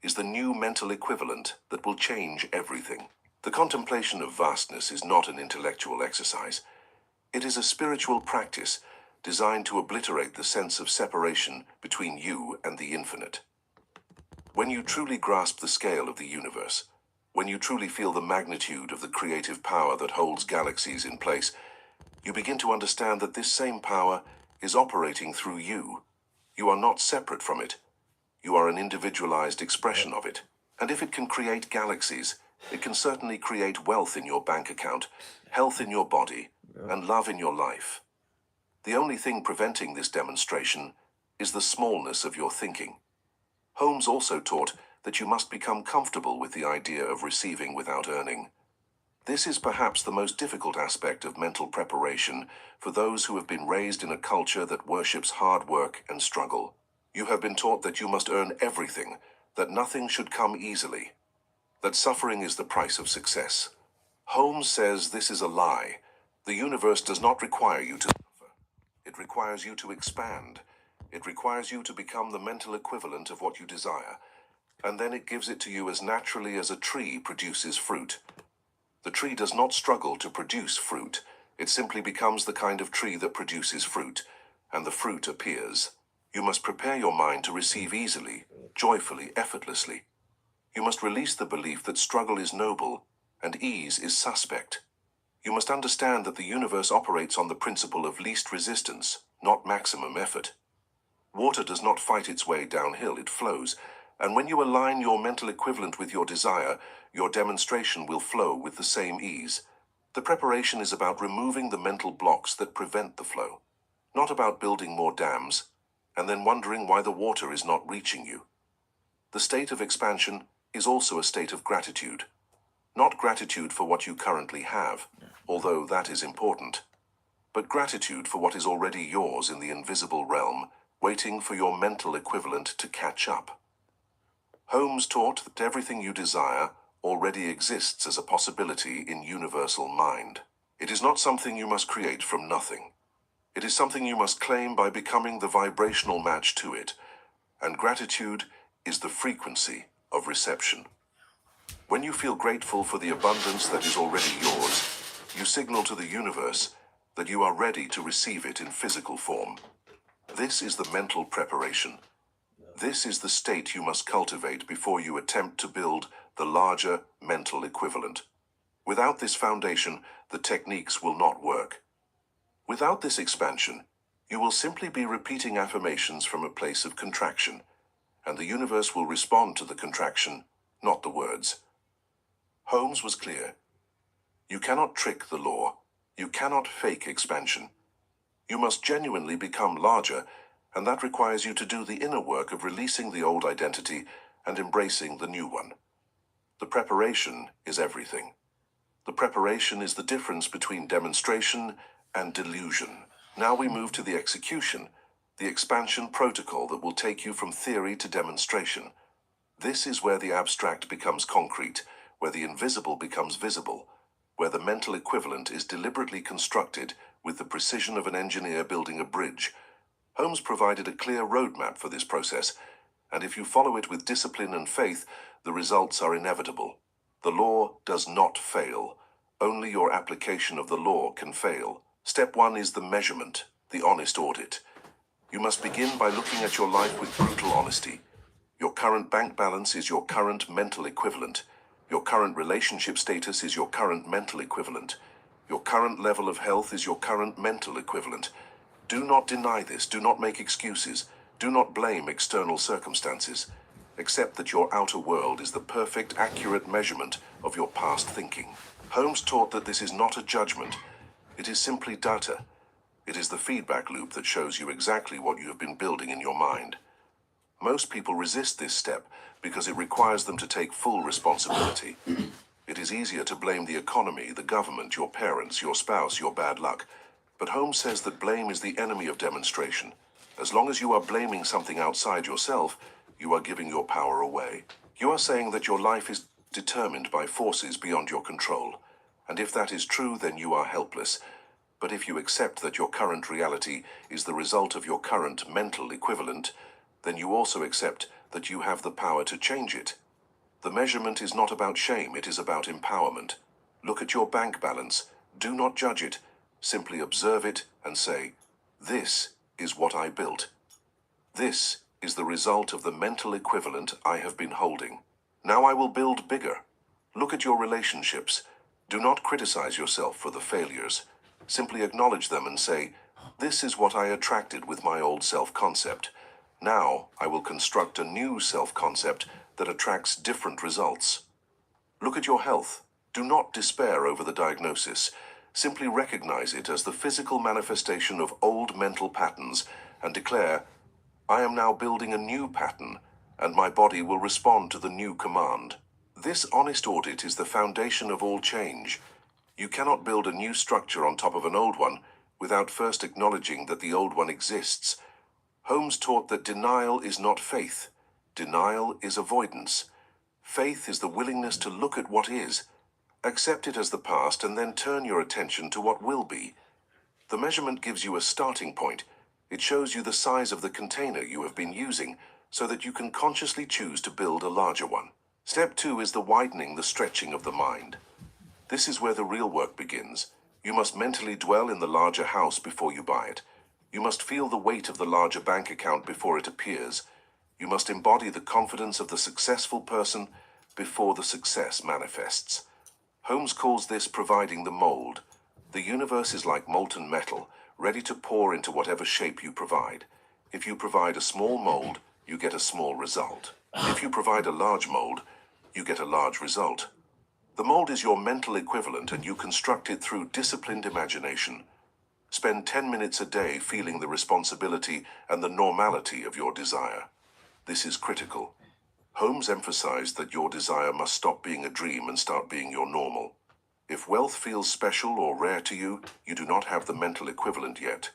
is the new mental equivalent that will change everything. The contemplation of vastness is not an intellectual exercise. It is a spiritual practice designed to obliterate the sense of separation between you and the infinite. When you truly grasp the scale of the universe, when you truly feel the magnitude of the creative power that holds galaxies in place, you begin to understand that this same power is operating through you. You are not separate from it. You are an individualized expression of it. And if it can create galaxies, it can certainly create wealth in your bank account, health in your body, and love in your life. The only thing preventing this demonstration is the smallness of your thinking. Holmes also taught that you must become comfortable with the idea of receiving without earning. This is perhaps the most difficult aspect of mental preparation for those who have been raised in a culture that worships hard work and struggle. You have been taught that you must earn everything, that nothing should come easily, that suffering is the price of success. Holmes says this is a lie. The universe does not require you to suffer. It requires you to expand. It requires you to become the mental equivalent of what you desire, and then it gives it to you as naturally as a tree produces fruit. The tree does not struggle to produce fruit. It simply becomes the kind of tree that produces fruit, and the fruit appears. You must prepare your mind to receive easily, joyfully, effortlessly. You must release the belief that struggle is noble and ease is suspect. You must understand that the universe operates on the principle of least resistance, not maximum effort. Water does not fight its way downhill, it flows, and when you align your mental equivalent with your desire, your demonstration will flow with the same ease. The preparation is about removing the mental blocks that prevent the flow, not about building more dams, and then wondering why the water is not reaching you. The state of expansion is also a state of gratitude. Not gratitude for what you currently have, although that is important, but gratitude for what is already yours in the invisible realm, waiting for your mental equivalent to catch up. Holmes taught that everything you desire already exists as a possibility in universal mind. It is not something you must create from nothing. It is something you must claim by becoming the vibrational match to it, and gratitude is the frequency of reception. When you feel grateful for the abundance that is already yours, you signal to the universe that you are ready to receive it in physical form. This is the mental preparation. This is the state you must cultivate before you attempt to build the larger mental equivalent. Without this foundation, the techniques will not work. Without this expansion, you will simply be repeating affirmations from a place of contraction, and the universe will respond to the contraction, not the words. Holmes was clear. You cannot trick the law. You cannot fake expansion. You must genuinely become larger, and that requires you to do the inner work of releasing the old identity and embracing the new one. The preparation is everything. The preparation is the difference between demonstration and delusion. Now we move to the execution, the expansion protocol that will take you from theory to demonstration. This is where the abstract becomes concrete, where the invisible becomes visible, where the mental equivalent is deliberately constructed with the precision of an engineer building a bridge. Holmes provided a clear roadmap for this process, and if you follow it with discipline and faith, the results are inevitable. The law does not fail. Only your application of the law can fail. Step 1 is the measurement, the honest audit. You must begin by looking at your life with brutal honesty. Your current bank balance is your current mental equivalent. Your current relationship status is your current mental equivalent. Your current level of health is your current mental equivalent. Do not deny this. Do not make excuses. Do not blame external circumstances. Accept that your outer world is the perfect, accurate measurement of your past thinking. Holmes taught that this is not a judgment. It is simply data. It is the feedback loop that shows you exactly what you have been building in your mind. Most people resist this step because it requires them to take full responsibility. It is easier to blame the economy, the government, your parents, your spouse, your bad luck. But Holmes says that blame is the enemy of demonstration. As long as you are blaming something outside yourself, you are giving your power away. You are saying that your life is determined by forces beyond your control. And if that is true, then you are helpless. But if you accept that your current reality is the result of your current mental equivalent, then you also accept that you have the power to change it. The measurement is not about shame, it is about empowerment. Look at your bank balance. Do not judge it. Simply observe it and say, "This is what I built. This is the result of the mental equivalent I have been holding. Now I will build bigger." Look at your relationships. Do not criticize yourself for the failures. Simply acknowledge them and say, "This is what I attracted with my old self-concept. Now I will construct a new self-concept that attracts different results." Look at your health. Do not despair over the diagnosis. Simply recognize it as the physical manifestation of old mental patterns and declare, "I am now building a new pattern, and my body will respond to the new command." This honest audit is the foundation of all change. You cannot build a new structure on top of an old one without first acknowledging that the old one exists. Holmes taught that denial is not faith. Denial is avoidance. Faith is the willingness to look at what is, accept it as the past, and then turn your attention to what will be. The measurement gives you a starting point. It shows you the size of the container you have been using so that you can consciously choose to build a larger one. Step 2 is the widening, the stretching of the mind. This is where the real work begins. You must mentally dwell in the larger house before you buy it. You must feel the weight of the larger bank account before it appears. You must embody the confidence of the successful person before the success manifests. Holmes calls this providing the mold. The universe is like molten metal, ready to pour into whatever shape you provide. If you provide a small mold, you get a small result. If you provide a large mold, you get a large result. The mold is your mental equivalent, and you construct it through disciplined imagination. Spend 10 minutes a day feeling the responsibility and the normality of your desire. This is critical. Holmes emphasized that your desire must stop being a dream and start being your normal. If wealth feels special or rare to you, you do not have the mental equivalent yet.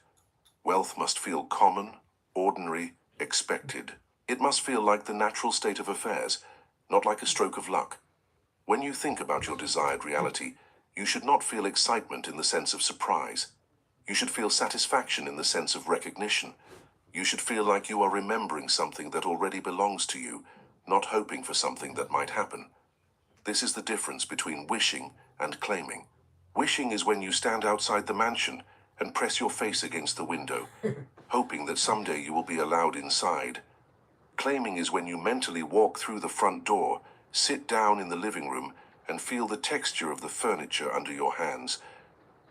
Wealth must feel common, ordinary, expected. It must feel like the natural state of affairs, not like a stroke of luck. When you think about your desired reality, you should not feel excitement in the sense of surprise. You should feel satisfaction in the sense of recognition. You should feel like you are remembering something that already belongs to you, not hoping for something that might happen. This is the difference between wishing and claiming. Wishing is when you stand outside the mansion and press your face against the window, hoping that someday you will be allowed inside. Claiming is when you mentally walk through the front door, sit down in the living room, and feel the texture of the furniture under your hands.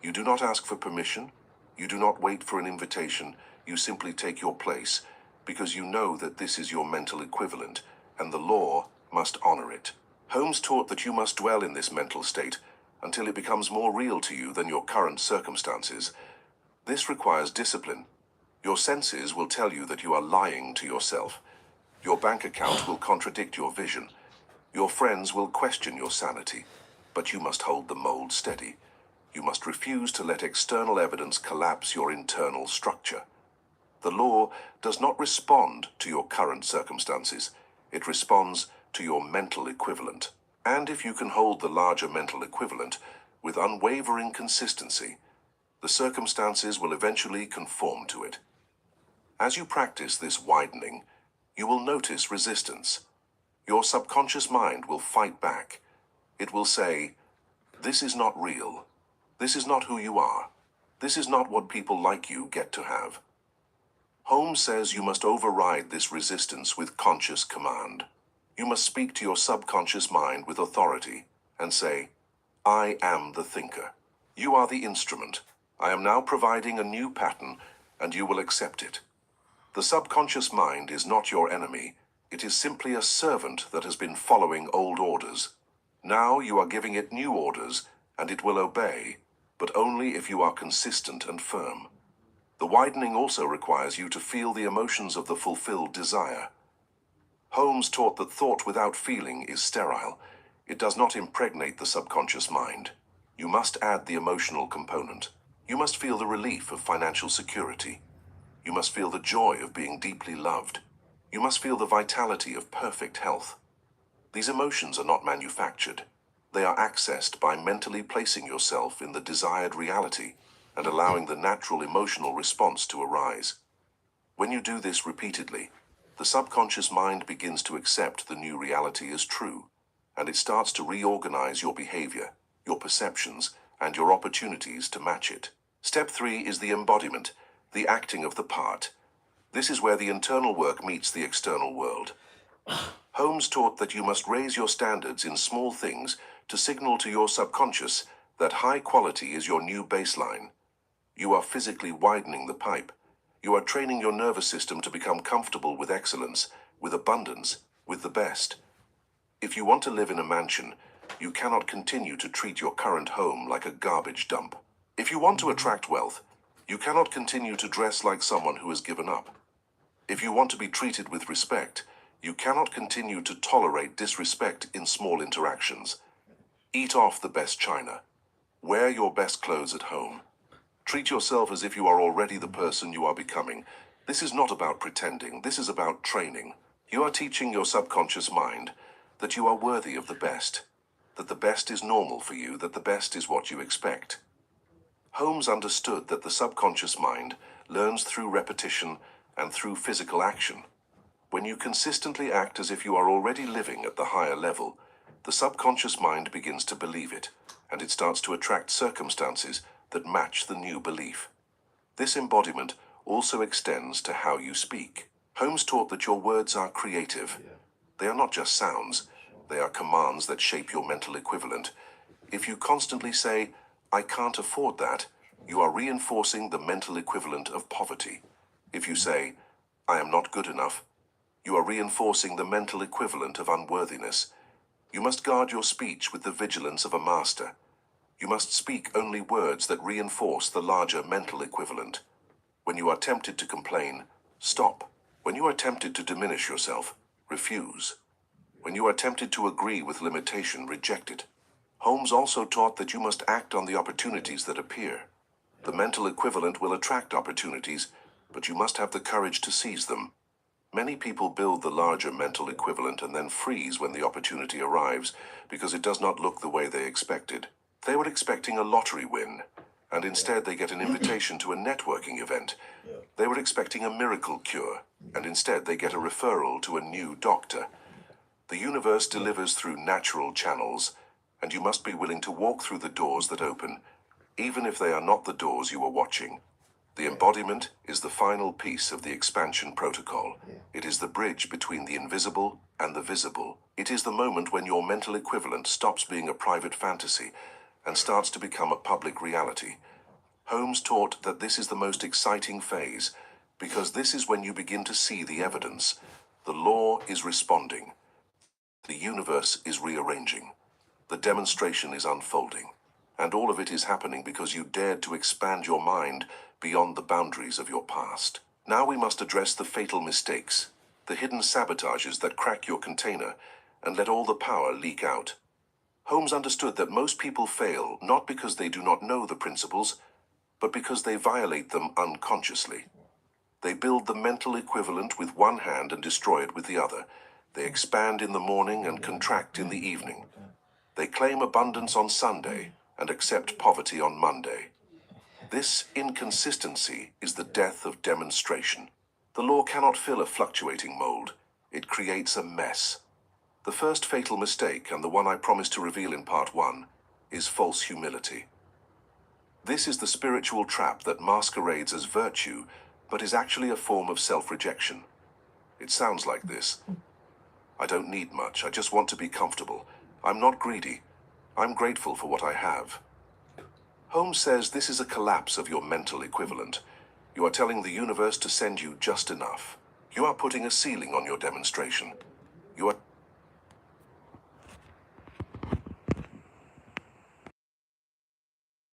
You do not ask for permission. You do not wait for an invitation. You simply take your place, because you know that this is your mental equivalent, and the law must honor it. Holmes taught that you must dwell in this mental state until it becomes more real to you than your current circumstances. This requires discipline. Your senses will tell you that you are lying to yourself. Your bank account will contradict your vision. Your friends will question your sanity. But you must hold the mold steady. You must refuse to let external evidence collapse your internal structure. The law does not respond to your current circumstances. It responds to your mental equivalent. And if you can hold the larger mental equivalent with unwavering consistency, the circumstances will eventually conform to it. As you practice this widening, you will notice resistance. Your subconscious mind will fight back. It will say, "This is not real. This is not who you are. This is not what people like you get to have." Holmes says you must override this resistance with conscious command. You must speak to your subconscious mind with authority and say, "I am the thinker. You are the instrument. I am now providing a new pattern, and you will accept it." The subconscious mind is not your enemy. It is simply a servant that has been following old orders. Now you are giving it new orders, and it will obey, but only if you are consistent and firm. The widening also requires you to feel the emotions of the fulfilled desire. Holmes taught that thought without feeling is sterile. It does not impregnate the subconscious mind. You must add the emotional component. You must feel the relief of financial security. You must feel the joy of being deeply loved. You must feel the vitality of perfect health. These emotions are not manufactured. They are accessed by mentally placing yourself in the desired reality and allowing the natural emotional response to arise. When you do this repeatedly, The subconscious mind begins to accept the new reality as true, and it starts to reorganize your behavior, your perceptions, and your opportunities to match it. Step 3 is the embodiment, the acting of the part. This is where the internal work meets the external world. Holmes taught that you must raise your standards in small things to signal to your subconscious that high quality is your new baseline. You are physically widening the pipe. You are training your nervous system to become comfortable with excellence, with abundance, with the best. If you want to live in a mansion, you cannot continue to treat your current home like a garbage dump. If you want to attract wealth, you cannot continue to dress like someone who has given up. If you want to be treated with respect, you cannot continue to tolerate disrespect in small interactions. Eat off the best china. Wear your best clothes at home. Treat yourself as if you are already the person you are becoming. This is not about pretending, this is about training. You are teaching your subconscious mind that you are worthy of the best, that the best is normal for you, that the best is what you expect. Holmes understood that the subconscious mind learns through repetition and through physical action. When you consistently act as if you are already living at the higher level, the subconscious mind begins to believe it, and it starts to attract circumstances that match the new belief. This embodiment also extends to how you speak. Holmes taught that your words are creative. They are not just sounds, they are commands that shape your mental equivalent. If you constantly say, "I can't afford that," you are reinforcing the mental equivalent of poverty. If you say, "I am not good enough," you are reinforcing the mental equivalent of unworthiness. You must guard your speech with the vigilance of a master. You must speak only words that reinforce the larger mental equivalent. When you are tempted to complain, stop. When you are tempted to diminish yourself, refuse. When you are tempted to agree with limitation, reject it. Holmes also taught that you must act on the opportunities that appear. The mental equivalent will attract opportunities, but you must have the courage to seize them. Many people build the larger mental equivalent and then freeze when the opportunity arrives because it does not look the way they expected. They were expecting a lottery win, and instead they get an invitation to a networking event. They were expecting a miracle cure, and instead they get a referral to a new doctor. The universe delivers through natural channels, and you must be willing to walk through the doors that open, even if they are not the doors you are watching. The embodiment is the final piece of the expansion protocol. It is the bridge between the invisible and the visible. It is the moment when your mental equivalent stops being a private fantasy and starts to become a public reality. Holmes taught that this is the most exciting phase, because this is when you begin to see the evidence. The law is responding. The universe is rearranging. The demonstration is unfolding. And all of it is happening because you dared to expand your mind beyond the boundaries of your past. Now we must address the fatal mistakes, the hidden sabotages that crack your container and let all the power leak out. Holmes understood that most people fail not because they do not know the principles, but because they violate them unconsciously. They build the mental equivalent with one hand and destroy it with the other. They expand in the morning and contract in the evening. They claim abundance on Sunday and accept poverty on Monday. This inconsistency is the death of demonstration. The law cannot fill a fluctuating mold. It creates a mess. The first fatal mistake, and the one I promised to reveal in part 1, is false humility. This is the spiritual trap that masquerades as virtue, but is actually a form of self-rejection. It sounds like this. I don't need much, I just want to be comfortable. I'm not greedy. I'm grateful for what I have. Holmes says this is a collapse of your mental equivalent. You are telling the universe to send you just enough. You are putting a ceiling on your demonstration. You are